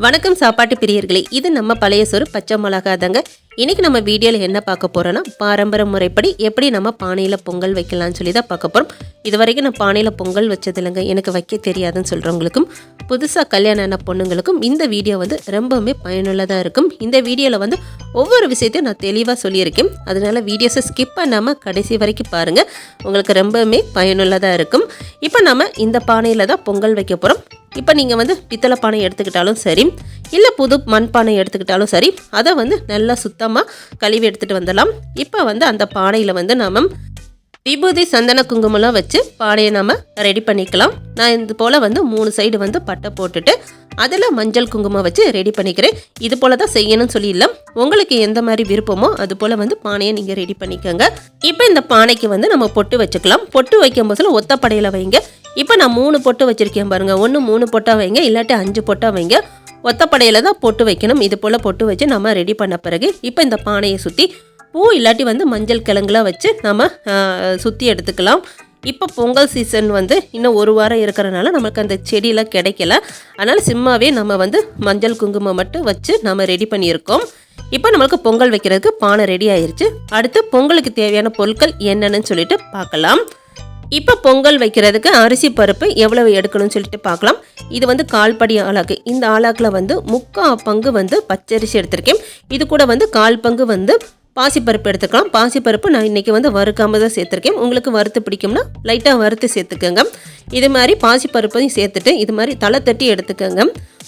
வணக்கம் சாப்பாட்டு பிரியர்களே, இது நம்ம பழையசோறு பச்சைமொளகா தாங்க. இன்றைக்கி நம்ம வீடியோவில் என்ன பார்க்க போகிறோன்னா, பாரம்பரிய முறைப்படி எப்படி நம்ம பானையில் பொங்கல் வைக்கலாம்னு சொல்லி தான் பார்க்க போகிறோம். இது வரைக்கும் நான் பானையில் பொங்கல் வச்சது இல்லைங்க, எனக்கு வைக்க தெரியாதுன்னு சொல்கிறவங்களுக்கும் புதுசாக கல்யாணம் ஆன பொண்ணுங்களுக்கும் இந்த வீடியோ ரொம்பவுமே பயனுள்ளதாக இருக்கும். இந்த வீடியோவில் ஒவ்வொரு விஷயத்தையும் நான் தெளிவாக சொல்லியிருக்கேன். அதனால் வீடியோஸை ஸ்கிப் பண்ணாமல் கடைசி வரைக்கும் பாருங்கள், உங்களுக்கு ரொம்பவுமே பயனுள்ளதாக இருக்கும். இப்போ நம்ம இந்த பானையில் தான் பொங்கல் வைக்க போகிறோம். இப்போ நீங்கள் பித்தளை பானை எடுத்துக்கிட்டாலும் சரி, இல்லை புது மண்பானை எடுத்துக்கிட்டாலும் சரி, அதை நல்லா சுத்தமாக கழுவி எடுத்துகிட்டு வந்துடலாம். இப்போ அந்த பானையில் நம்ம விபூதி சந்தன குங்குமம்லாம் வச்சு பானையை நம்ம ரெடி பண்ணிக்கலாம். நான் இது போல் 3 சைடு பட்டை போட்டுட்டு அதில் மஞ்சள் குங்குமம் வச்சு ரெடி பண்ணிக்கிறேன். இது போல் தான் செய்யணும்னு சொல்லி இல்லை, உங்களுக்கு எந்த மாதிரி விருப்பமோ அது போல் பானையை நீங்கள் ரெடி பண்ணிக்கோங்க. இப்போ இந்த பானைக்கு நம்ம பொட்டு வச்சுக்கலாம். பொட்டு வைக்கும் போதில் ஒத்தப்படையில் வைங்க. இப்போ நான் 3 பொட்டு வச்சுருக்கேன் பாருங்கள். 3 பொட்டாக வைங்க, இல்லாட்டி 5 பொட்டாக வைங்க. ஒத்தப்படையில் தான் பொட்டு வைக்கணும். இது போல் பொட்டு வச்சு நம்ம ரெடி பண்ண பிறகு இப்போ இந்த பானையை சுற்றி பூ இல்லாட்டி மஞ்சள் கிழங்குலாம் வச்சு நம்ம சுற்றி எடுத்துக்கலாம். இப்போ பொங்கல் சீசன் இன்னும் 1 வாரம் இருக்கிறனால நமக்கு அந்த செடியெலாம் கிடைக்கல. அதனால் சிம்மாவே நம்ம மஞ்சள் குங்குமம் மட்டும் வச்சு நம்ம ரெடி பண்ணியிருக்கோம். இப்போ நம்மளுக்கு பொங்கல் வைக்கிறதுக்கு பானை ரெடி ஆயிடுச்சு. அடுத்து பொங்கலுக்கு தேவையான பொருட்கள் என்னென்னு சொல்லிட்டு பார்க்கலாம். இப்போ பொங்கல் வைக்கிறதுக்கு அரிசி பருப்பு எவ்வளவு எடுக்கணும்னு சொல்லிட்டு பார்க்கலாம். இது 1/4 படி ஆளாக்கு. இந்த ஆளாக்கில் 3/4 பங்கு பச்சரிசி எடுத்திருக்கேன். இது கூட 1/4 பங்கு பாசிப்பருப்பு எடுத்துக்கலாம். பாசிப்பருப்பு நான் இன்றைக்கி வறுக்காமல் தான் சேர்த்துருக்கேன். உங்களுக்கு வறுத்து பிடிக்கும்னா லைட்டாக வறுத்து சேர்த்துக்கோங்க. இது மாதிரி பாசிப்பருப்பையும் சேர்த்துட்டு இது மாதிரி தலை தட்டி எடுத்துக்கோங்க.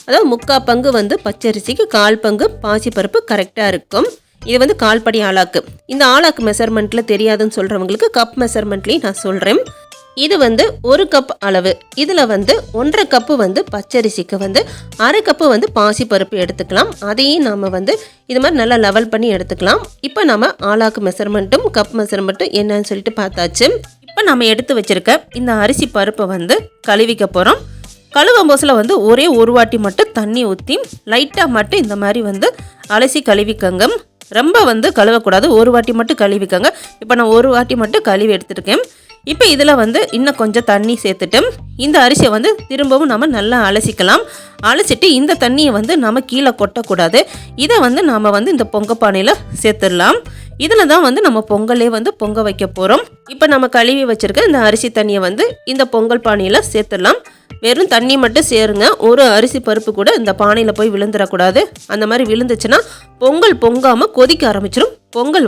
அதாவது 3/4 பங்கு பச்சரிசிக்கு 1/4 பங்கு பாசிப்பருப்பு கரெக்டாக இருக்கும். இது 1/4 படி ஆளாக்கு. இந்த ஆளாக்கு மெஷர்மெண்ட்டில் தெரியாதுன்னு சொல்கிறவங்களுக்கு கப் மெஷர்மெண்ட்லேயும் நான் சொல்கிறேன். இது 1 கப் அளவு. இதில் 1/2 கப்பு பச்சரிசிக்கு 1/2 கப்பு பாசிப்பருப்பு எடுத்துக்கலாம். அதையும் நம்ம இது மாதிரி நல்லா லெவல் பண்ணி எடுத்துக்கலாம். இப்போ நம்ம ஆளாக்கு மெஷர்மெண்ட்டும் கப் மெஷர்மெண்ட்டும் என்னன்னு சொல்லிட்டு பார்த்தாச்சு. இப்போ நம்ம எடுத்து வச்சுருக்க இந்த அரிசி பருப்பை கழுவிக்க போகிறோம். கழுவும் போசில் ஒரே ஒரு வாட்டி மட்டும் தண்ணி ஊற்றி லைட்டாக மட்டும் இந்த மாதிரி அலசி கழுவிக்கங்க. ரொம்ப கழுவக்கூடாது, ஒரு வாட்டி மட்டும் கழுவிக்கங்க. இப்போ நான் ஒரு வாட்டி மட்டும் கழுவி எடுத்துருக்கேன். இப்போ இதில் இன்னும் கொஞ்சம் தண்ணி சேர்த்துட்டு இந்த அரிசியை திரும்பவும் நம்ம நல்லா அலசிக்கலாம். அலசிட்டு இந்த தண்ணியை நம்ம கீழே கொட்டக்கூடாது. இதை நாம் இந்த பொங்க பானையில் சேர்த்துடலாம். இதில் தான் நம்ம பொங்கலே பொங்க வைக்க போகிறோம். இப்போ நம்ம கழுவி வச்சுருக்க இந்த அரிசி தண்ணியை இந்த பொங்கல் பானையில் சேர்த்துடலாம். வெறும் தண்ணி மட்டும் சேருங்க. ஒரு அரிசி பருப்பு கூட இந்த பானையில் போய் விழுந்துடக்கூடாது. அந்த மாதிரி விழுந்துச்சுன்னா பொங்கல் பொங்காமல் கொதிக்க ஆரம்பிச்சிடும். பொங்கல்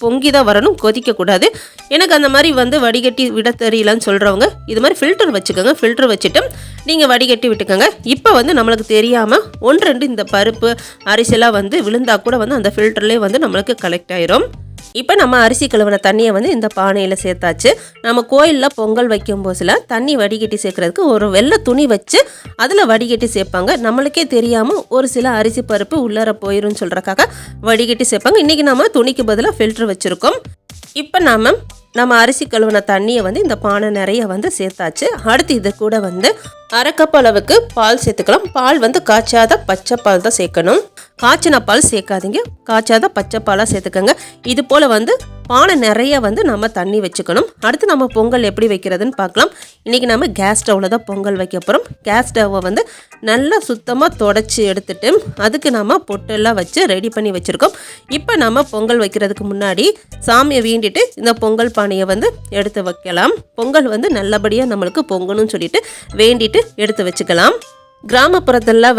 பொங்கி தான் வரணும், கொதிக்கக்கூடாது. எனக்கு அந்த மாதிரி வடிகட்டி விட தெரியலன்னு சொல்கிறவங்க இது மாதிரி ஃபில்டர் வச்சுக்கோங்க. ஃபில்டர் வச்சுட்டு நீங்கள் வடிகட்டி விட்டுக்கோங்க. இப்போ நம்மளுக்கு தெரியாமல் 1-2 இந்த பருப்பு அரிசியெல்லாம் விழுந்தால் கூட அந்த ஃபில்டர்லேயே நம்மளுக்கு கலெக்ட் ஆயிரும். இப்போ நம்ம அரிசி கழுவின தண்ணியை இந்த பானையில் சேர்த்தாச்சு. நம்ம கோயிலில் பொங்கல் வைக்கும் போதில் தண்ணி வடிகட்டி சேர்க்குறதுக்கு ஒரு வெள்ளை துணி வச்சு அதில் வடிகட்டி சேர்ப்பாங்க. நம்மளுக்கே தெரியாமல் ஒரு சில அரிசி பருப்பு உள்ளார போயிடும்னு சொல்கிறக்காக வடிகட்டி சேர்ப்பாங்க. இன்றைக்கி நம்ம துணிக்கு பதிலாக ஃபில்டர் வச்சுருக்கோம். இப்போ நம்ம அரிசி கழுவின தண்ணியை இந்த பானை நிறைய சேர்த்தாச்சு. அடுத்து இது கூட 1/2 கப் அளவுக்கு பால் சேர்த்துக்கலாம். பால் காய்ச்சாத பச்சை பால் தான் சேர்க்கணும். காய்ச்சின பால் சேர்க்காதீங்க, காய்ச்சாத பச்சை பாலாக சேர்த்துக்கோங்க. இது போல் பானை நிறைய நம்ம தண்ணி வச்சுக்கணும். அடுத்து நம்ம பொங்கல் எப்படி வைக்கிறதுன்னு பார்க்கலாம். இன்றைக்கி நம்ம கேஸ் ஸ்டவ்வில் தான் பொங்கல் வைக்க போகிறோம். கேஸ் ஸ்டவ்வை நல்லா சுத்தமாக தொடச்சி எடுத்துட்டு அதுக்கு நம்ம பொட்டெல்லாம் வச்சு ரெடி பண்ணி வச்சுருக்கோம். இப்போ நம்ம பொங்கல் வைக்கிறதுக்கு முன்னாடி சாமியை வேண்டிட்டு இந்த பொங்கல் பானையை எடுத்து வைக்கலாம். பொங்கல் நல்லபடியாக நம்மளுக்கு பொங்கணும்னு சொல்லிட்டு வேண்டிட்டு எடுத்து வச்சுக்கலாம். கிராமப்புறத்தெல்லாம்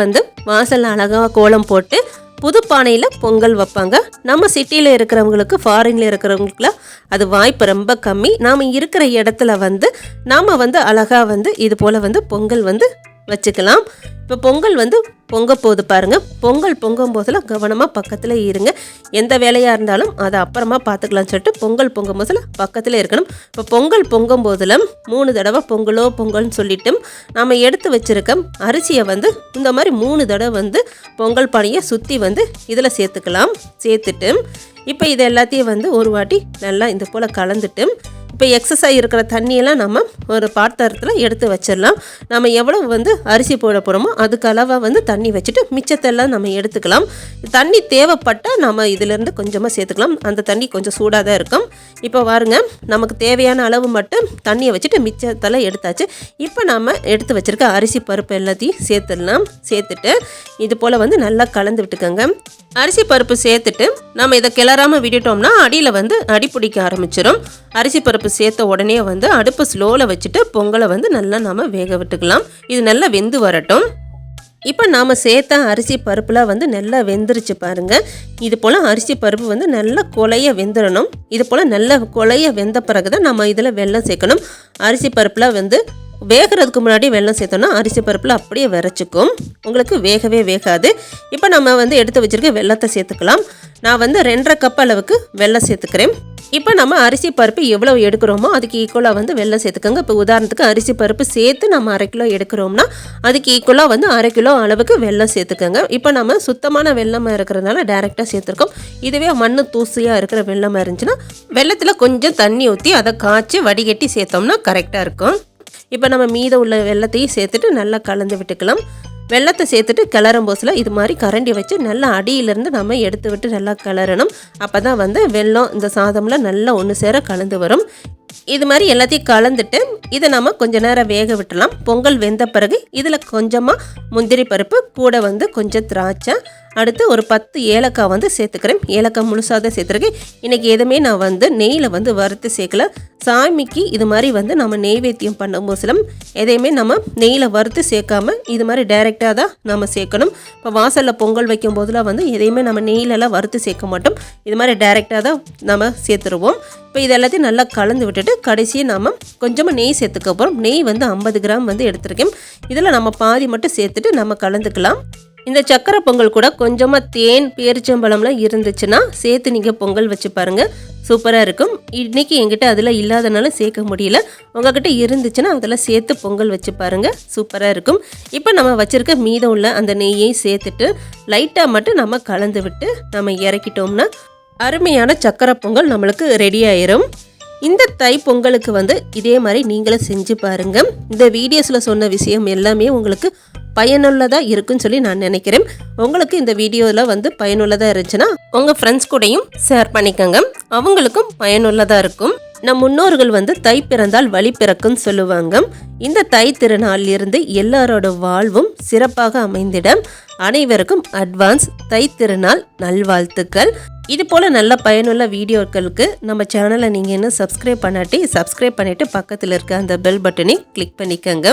வாசலில் அழகாக கோலம் போட்டு புது பானையில் பொங்கல் வைப்பாங்க. நம்ம சிட்டியில் இருக்கிறவங்களுக்கு, ஃபாரினில் இருக்கிறவங்களுக்குலாம் அது வாய்ப்பு ரொம்ப கம்மி. நாம் இருக்கிற இடத்துல நாம் அழகாக இது போல் பொங்கல் வச்சுக்கலாம். இப்போ பொங்கல் பொங்க போது பாருங்கள். பொங்கல் பொங்கும் போதில் கவனமாக பக்கத்தில் இருங்க. எந்த வேலையாக இருந்தாலும் அதை அப்புறமா பார்த்துக்கலாம்னு சொல்லிட்டு பொங்கல் பொங்கும் போதில் பக்கத்தில் இருக்கணும். இப்போ பொங்கல் பொங்கும் போதில் 3 தடவை பொங்கல்னு சொல்லிட்டு நம்ம எடுத்து வச்சுருக்க அரிசியை இந்த மாதிரி 3 தடவை பொங்கல் பானையை சுற்றி இதில் சேர்த்துக்கலாம். சேர்த்துட்டு இப்போ இது எல்லாத்தையும் ஒரு வாட்டி நல்லா இந்த போல் கலந்துட்டு இப்போ எக்ஸஸாக இருக்கிற தண்ணியெல்லாம் நம்ம ஒரு பாத்திரத்தில் எடுத்து வச்சிடலாம். நம்ம எவ்வளோ வந்து அரிசி போட போகிறோமோ அதுக்கு அளவாக வந்து தண்ணி வச்சுட்டு மிச்சத்தெல்லாம் நம்ம எடுத்துக்கலாம். தண்ணி தேவைப்பட்டால் நம்ம இதிலேருந்து கொஞ்சமாக சேர்த்துக்கலாம். அந்த தண்ணி கொஞ்சம் சூடாக தான் இருக்கும். இப்போ பாருங்க, நமக்கு தேவையான அளவு மட்டும் தண்ணியை வச்சுட்டு மிச்சத்தெல்லாம் எடுத்தாச்சு. இப்போ நம்ம எடுத்து வச்சுருக்க அரிசி பருப்பு எல்லாத்தையும் சேர்த்துடலாம். சேர்த்துட்டு இது போல் வந்து நல்லா கலந்து விட்டுக்கோங்க. அரிசி பருப்பு சேர்த்துட்டு நம்ம இதை கிளறாமல் விட்டுட்டோம்னா அடியில் வந்து அடி பிடிக்க ஆரம்பிச்சிடும். அரிசி பருப்பு சேர்த்த உடனே வந்து அடுப்பு ஸ்லோவில் வச்சுட்டு பொங்கலை வந்து நல்லா நாம் வேக விட்டுக்கலாம். இது நல்லா வெந்து வரட்டும். இப்போ நாம் சேர்த்த அரிசி பருப்புலாம் வந்து நல்லா வெந்துருச்சு பாருங்கள். இது போல் அரிசி பருப்பு வந்து நல்லா கொலைய வெந்துடணும். இது போல் நல்லா கொலைய வெந்த பிறகு தான் நம்ம இதில் வெல்லம் சேர்க்கணும். அரிசி பருப்புலாம் வந்து வேகிறதுக்கு முன்னாடி வெல்லம் சேர்த்தோன்னா அரிசி பருப்பில் அப்படியே விரைச்சிக்கும், உங்களுக்கு வேகவே வேகாது. இப்போ நம்ம வந்து எடுத்து வச்சுருக்க வெல்லத்தை சேர்த்துக்கலாம். நான் வந்து 2.5 கப் அளவுக்கு வெல்லம் சேர்த்துக்கிறேன். இப்போ நம்ம அரிசி பருப்பு எவ்வளோ எடுக்கிறோமோ அதுக்கு ஈக்குவலாக வந்து வெல்லம் சேர்த்துக்கோங்க. இப்போ உதாரணத்துக்கு அரிசி பருப்பு சேர்த்து நம்ம 1/2 கிலோ எடுக்கிறோம்னா அதுக்கு ஈக்குவலாக வந்து 1/2 கிலோ அளவுக்கு வெல்லம் சேர்த்துக்கோங்க. இப்போ நம்ம சுத்தமான வெல்லமாக இருக்கிறதுனால டைரெக்டாக சேர்த்துருக்கோம். இதுவே மண் தூசியாக இருக்கிற வெல்லமாக இருந்துச்சுன்னா வெல்லத்தில் கொஞ்சம் தண்ணி ஊற்றி அதை காய்ச்சி வடிகட்டி சேர்த்தோம்னா கரெக்டாக இருக்கும். இப்போ நம்ம மீதம் உள்ள வெல்லத்தையும் சேர்த்துட்டு நல்லா கலந்து விட்டுக்கலாம். வெல்லத்தை சேர்த்துட்டு கிளறும் போசில் இது மாதிரி கரண்டி வச்சு நல்லா அடியிலேருந்து நம்ம எடுத்து விட்டு நல்லா கிளறணும். அப்போ தான் வந்து வெல்லம் இந்த சாதம்லாம் நல்லா ஒன்று சேர கலந்து வரும். இது மாதிரி எல்லாத்தையும் கலந்துட்டு இதை நம்ம கொஞ்ச நேரம் வேக விட்டுலாம். பொங்கல் வெந்த பிறகு இதில் கொஞ்சமாக முந்திரி பருப்பு, கூட வந்து கொஞ்சம் திராட்சை, அடுத்து ஒரு 10 ஏலக்காய் வந்து சேர்த்துக்கிறேன். ஏலக்காய் முழுசாக தான் சேர்த்துருக்கேன். இன்றைக்கி எதுவுமே நான் வந்து நெய்யில் வந்து வறுத்து சேர்க்கல. சாமிக்கு இது மாதிரி வந்து நம்ம நெய்வேத்தியம் பண்ணும்போது சிலம் எதையுமே நம்ம நெய்யில் வறுத்து சேர்க்காமல் இது மாதிரி டைரெக்டாக தான் நம்ம சேர்க்கணும். இப்போ வாசலில் பொங்கல் வைக்கும் போதெல்லாம் வந்து எதையுமே நம்ம நெய்யிலலாம் வறுத்து சேர்க்க மாட்டோம். இது மாதிரி டைரெக்டாக தான் நம்ம சேர்த்துருவோம். இப்போ இது எல்லாத்தையும் நல்லா கலந்து விட்டுட்டு கடைசியாக நம்ம கொஞ்சமாக நெய் சேர்த்துக்க போகிறோம். நெய் வந்து 50 கிராம் வந்து எடுத்துருக்கேன். இதில் நம்ம பாதி மட்டும் சேர்த்துட்டு நம்ம கலந்துக்கலாம். இந்த சக்கரை பொங்கல் கூட கொஞ்சமாக தேன், பேரிச்சம்பழம்லாம் இருந்துச்சுன்னா சேர்த்து நீங்கள் பொங்கல் வச்சு பாருங்கள், சூப்பராக இருக்கும். இன்றைக்கி என்கிட்ட அதில் இல்லாதனால சேர்க்க முடியல. உங்கள்கிட்ட இருந்துச்சுன்னா அதில் சேர்த்து பொங்கல் வச்சு பாருங்கள், சூப்பராக இருக்கும். இப்போ நம்ம வச்சுருக்க மீதம் உள்ள அந்த நெய்யை சேர்த்துட்டு லைட்டாக மட்டும் நம்ம கலந்து விட்டு நம்ம இறக்கிட்டோம்னா அருமையான சக்கரை பொங்கல் நம்மளுக்கு ரெடி ஆயிரும். இந்த தை பொங்கலுக்கு வந்து இதே மாதிரி நீங்களும் செஞ்சு பாருங்கள். இந்த வீடியோஸில் சொன்ன விஷயம் எல்லாமே உங்களுக்கு பயனுள்ளதாக இருக்குன்னு சொல்லி நான் நினைக்கிறேன். உங்களுக்கு இந்த வீடியோவில் வந்து பயனுள்ளதாக இருந்துச்சுன்னா உங்கள் ஃப்ரெண்ட்ஸ் கூடயும் ஷேர் பண்ணிக்கோங்க, அவங்களுக்கும் பயனுள்ளதாக இருக்கும். நம் முன்னோர்கள் வந்து தை பிறந்தால் வழி பிறக்குன்னு சொல்லுவாங்க. இந்த தை திருநாளில் இருந்து எல்லாரோட வாழ்வும் சிறப்பாக அமைந்திட அனைவருக்கும் அட்வான்ஸ் தை திருநாள் நல்வாழ்த்துக்கள். இது போல் நல்ல பயனுள்ள வீடியோக்களுக்கு நம்ம சேனலை நீங்கள் இன்னும் சப்ஸ்கிரைப் பண்ணிட்டு பக்கத்தில் இருக்க அந்த பெல் பட்டனை கிளிக் பண்ணிக்கோங்க.